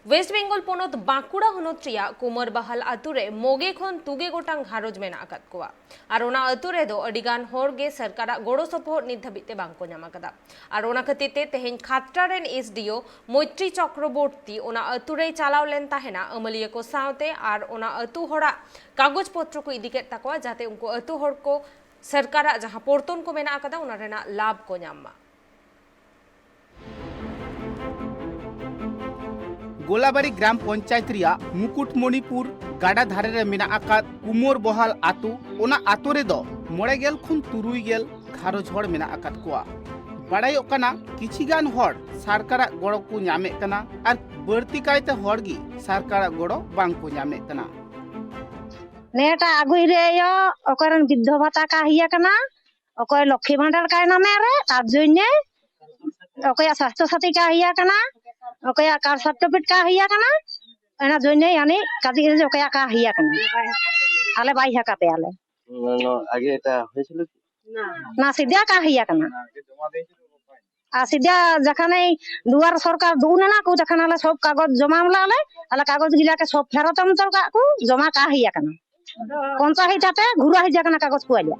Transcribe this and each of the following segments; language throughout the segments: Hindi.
वेस्ट बेंगल पोनत बांकुड़ा हनत रिया कुमरबहाल आतुरे मोगे खन तुगे गोटांग घारोज मेना आकाद कोआ आर ओना आतुरे दो अडिगान होरगे सरकारा गोड़ो सपोहट नित धाबिते बांको ᱧᱟᱢ आकादा आर ओना खतिते तेहेन खात्रा रेन एसडीओ मैत्री चक्रवर्ती ओना आतुरे चालाव लेन ताहेना अमलिया को सावते आर ओना आतु होड़ा कागज पत्र को इदी केत ताकोआ जाते उनको आतु होड़ को सरकारा जहां पोर्तन को मेना आकादा ओना रेना लाभ को ᱧᱟᱢᱟ। गोलाबारी ग्राम पंचायत रिया मुकुटमणिपुर गाड़ा धारे रे मेना आकाद कुमोरबहाल आतु ओना आतु रे दो 9 खुन 3 गेल घारोज हड़ मेना आकाद कोआ बाड़ायो कना किछिगान हड़ सरकारा गड़ो को ᱧᱟᱢᱮ कना आर बर्ती कायते हड़गी सरकारा गड़ो बांग को ᱧᱟᱢᱮ कना नेटा आगुई रे यो ओकरन विधवा भाता का हिया कना ओकय लक्ष्मी भंडार का नामे रे तार जइने ओकय स्वास्थ्य साथी का हिया कना ओकय कार सर्टिफिकेट का हिया कना एना जइने यानी कादी रे ओकय का हिया कना आले बाई हका पे आले आगे এটা হয়েছিল ना सीधा का हिया कना आ सीधा जखने दुआर सरकार दूने ना को जखनाले सब कागज जमा लाले आले कागज गिला के सब फेरतम तो का को जमा का हिया कना पंचायत ताते घुरा हि जकना कागज को आलिया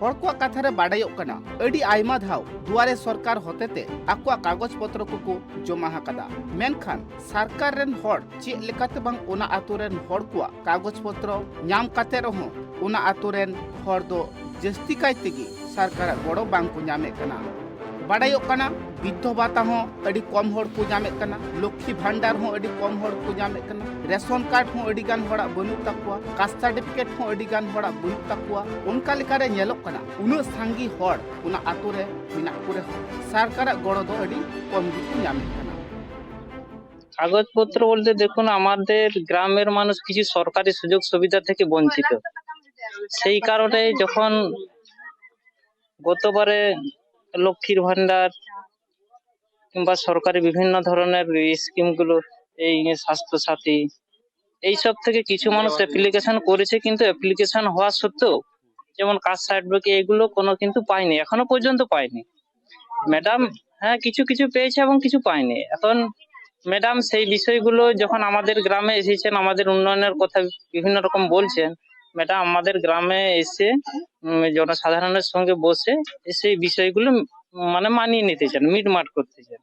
हड़ को कथा रे बाड़ायो कना अडी आयमा धाव दुआरे सरकार होतेते आकुआ कागज पत्र को जमा हकदा मेनखान सरकार रेन हड़ चे लेकाते बांग ओना आतु रेन हड़ को कागज पत्र ᱧᱟᱢ काते रहो ओना आतु रेन हड़ दो जस्ती कायतेगी सरकार गड़ो बांग को ᱧᱟᱢᱮ कना बाड़ायो कना विधवा भाता हो अडी कम हड़ को ᱧᱟᱢᱮ कना लक्ष्मी भंडार हो अडी कम हड़ को ᱧᱟᱢᱮ कना रेशन कार्ड हो अडी गान हड़ा बनु तकुआ कास्ट सर्टिफिकेट हो अडी गान हड़ा बनु तकुआ उनका लेकारे ñेलोक कना उन सांगी हड़ उना आतु रे मिना पुरे सरकार गड़ो दो अडी कम गी को ᱧামে कना কাগজপত্র বলতে দেখুন আমাদের গ্রামের মানুষ কিছু সরকারি সুযোগ সুবিধা থেকে বঞ্চিত সেই কারণে যখন গতবারে লক্ষ্মীর ভান্ডার কিংবা সরকারি বিভিন্ন ধরনের স্কিমগুলো এই স্বাস্থ্য সাথী এই সব থেকে কিছু মানুষ অ্যাপ্লিকেশন করেছে কিন্তু অ্যাপ্লিকেশন হওয়া সত্ত্বেও যেমন কাস্ট সার্টিফিকেট এগুলো কোনো কিন্তু পায়নি এখনো পর্যন্ত পায়নি ম্যাডাম হ্যাঁ কিছু কিছু পেয়েছে এবং কিছু পায়নি এখন ম্যাডাম সেই বিষয়গুলো যখন আমাদের গ্রামে এসেছেন আমাদের উন্নয়নের কথা বিভিন্ন রকম বলছেন ম্যাডাম আমাদের গ্রামে এসে জনসাধারণের সঙ্গে বসে সেই বিষয়গুলো মানে মানিয়ে নিতে চান মিটমাট করতে চান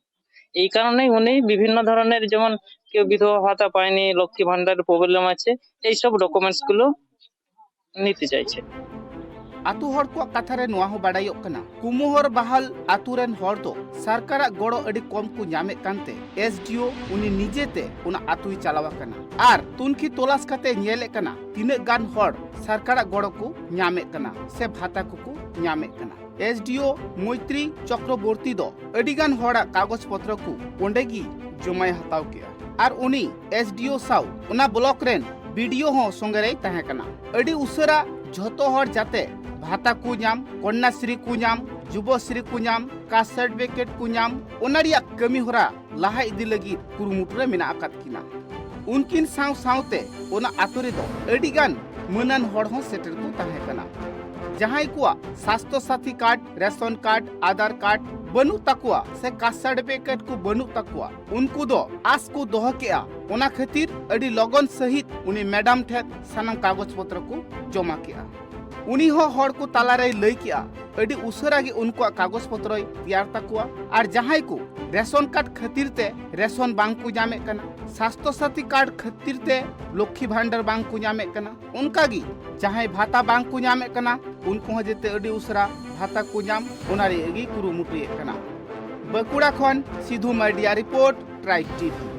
এই কারণেই উনি বিভিন্ন ধরনের যেমন কেউ বিধবা ভাতা পায়নি লক্ষ্মী ভান্ডারের প্রবলেম আছে এই সব ডকুমেন্টস গুলো নিতে চাইছে आतु हड़ को कथा रे नोआ हो बाड़ायो कना कुमोहर बहाल आतु रेन हड़ दो सरकार गड़ो अडी कम को ᱧᱟᱢᱮ कानते एसडीओ उनी निजेते उना आतुई चलावा कना आर तुनकी तलाश काते ñेले कना तिने गान हड़ सरकार गड़ो को ᱧामे कना से भाता को ᱧामे कना एसडीओ मैत्री चक्रवर्ती दो अडी गान हड़ा कागज पत्र को ओंडेगी जमाय हताव किया आर उनी एसडीओ साव उना ब्लॉक रेन वीडियो हो संगे रे ताहे कना अडी उसरा झतो हड़ जाते भाता को ᱧाम कन्याश्री को ᱧाम जुबश्री को ᱧाम कास्ट सर्टिफिकेट को ᱧाम ओनारिया कमी होरा लाहा इदी लगी कुरुमुटु रे मेना आकाद किना उनकिन साव सावते ओना आतु रे दो अडी गान मनान हड़ हो सेटर को ताहे कना जहां को स्वास्थ्य साथी कार्ड रेशन कार्ड आधार कार्ड बनु तकुआ से कास्ट सर्टिफिकेट को बनु तकुआ उनको दो आस को दोह केआ ओना खातिर अडी लगन सहित उनी मैडम ठे सानाम कागज पत्र को जमा केआ उनी हो हड़ को तालारे लई किया अडी उसरा गे उनको कागज पत्र तैयार तकुआ और जहां को रेशन कार्ड खातिर ते रेशन बांग को ᱧामे कना स्वास्थ्य साथी कार्ड खातिर ते लक्ष्मी भंडार बांग को ᱧामे कना उनका गी जहां भाता बांग को ᱧामे कना उनको हो जेते अडी उसरा भाता को ᱧाम ओनारे गी कुरुमुटु कना बकुड़ा खन Sindhu Mardia report tribe TV.